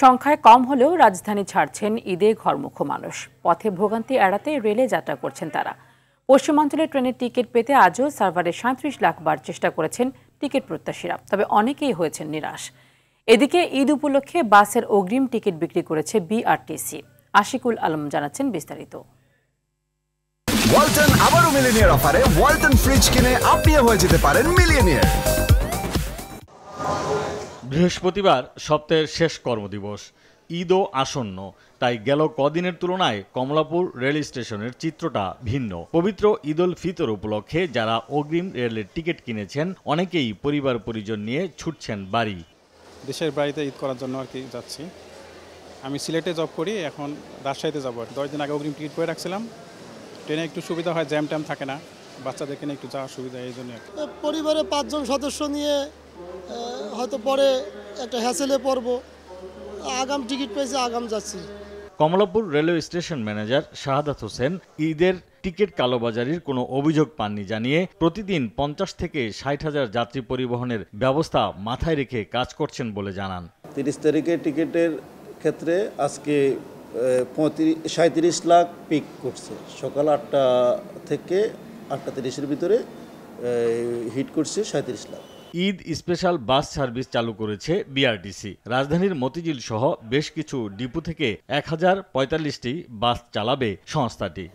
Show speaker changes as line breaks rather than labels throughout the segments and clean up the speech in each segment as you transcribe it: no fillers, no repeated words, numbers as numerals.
সংখ্যায় কম হলেও রাজধানী ছাড়ছেন ঈদে ঘরমুখো মানুষ। পথে ভোগান্তি এড়াতে রেলে যাত্রা করছেন তারা। পশ্চিমাঞ্চলে ট্রেনের টিকিট পেতে আজও সার্ভারে 37 লাখ বার চেষ্টা করেছেন টিকিট প্রত্যাশীরা, তবে অনেকেই হয়েছেন নিরাশ। এদিকে ঈদ উপলক্ষে বাসের অগ্রিম টিকিট বিক্রি করেছে বিআরটিসি। আশিকুল আলম জানাচ্ছেন বিস্তারিত।
ওয়ালটন আবারও মিলিনিয়ার অফারে ওয়ালটন ফ্রিজ কিনে আপনিও হয়ে যেতে পারেন মিলিয়নিয়ার।
বৃহস্পতিবার সপ্তাহের শেষ কর্মদিবস, ঈদও আসন্ন, তাই গেল কদিনের তুলনায় কমলাপুর রেল স্টেশনের চিত্রটা ভিন্ন। পবিত্র ঈদ উল ফিতর উপলক্ষে যারা অগ্রিম রেলের টিকিট কিনেছেন, অনেকেই পরিবার পরিজন নিয়ে ছুটছেন বাড়ি।
দেশের বাড়িতে ঈদ করার জন্য যাচ্ছি। আমি সিলেটে জব করি, এখন রাজশাহীতে যাবো। 10 দিন আগে অগ্রিম টিকিট করে রাখছিলাম। ট্রেনে একটু সুবিধা হয়, জ্যাম ট্যাম থাকে না, বাচ্চাদেরকে নিয়ে একটু যাওয়ার সুবিধা, এই জন্য।
পরিবারে 5 জন সদস্য নিয়ে হয়তো পরে একটা হ্যাসেলে পড়বো, আগাম টিকিট পেয়েছে, আগাম যাচ্ছি।
Kamalapur railway station manager Shahadat Hossain ঈদের টিকিট কালোবাজারির কোনো অভিযোগ পাননি জানিয়ে প্রতিদিন 50 থেকে 60 হাজার যাত্রী পরিবহনের ব্যবস্থা মাথায় রেখে কাজ করছেন বলে জানান।
30 তারিখে টিকিটের ক্ষেত্রে আজকে 37 লাখ পিক করছে। সকাল 8টা থেকে 8:30-এর ভিতরে হিট করছে 37 lakh.
Eid special bus service চালু করেছে বিআরটিসি। রাজধানীর মতিঝিল সহ বেশ কিছু ডিপো থেকে 1045টি বাস চালাবে সংস্থাটি।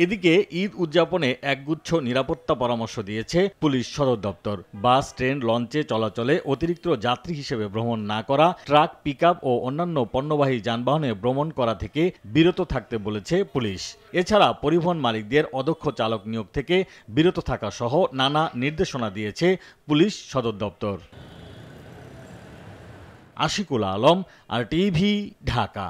এদিকে ঈদ উদযাপনে একগুচ্ছ নিরাপত্তা পরামর্শ দিয়েছে পুলিশ সদর দপ্তর। বাস, ট্রেন, লঞ্চে চলাচলে অতিরিক্ত যাত্রী হিসেবে ভ্রমণ না করা, ট্রাক, পিকআপ ও অন্যান্য পণ্যবাহী যানবাহনে ভ্রমণ করা থেকে বিরত থাকতে বলেছে পুলিশ। এছাড়া পরিবহন মালিকদের অদক্ষ চালক নিয়োগ থেকে বিরত থাকা সহ নানা নির্দেশনা দিয়েছে পুলিশ সদর দপ্তর। আশিকুল আলম, RTV, ঢাকা।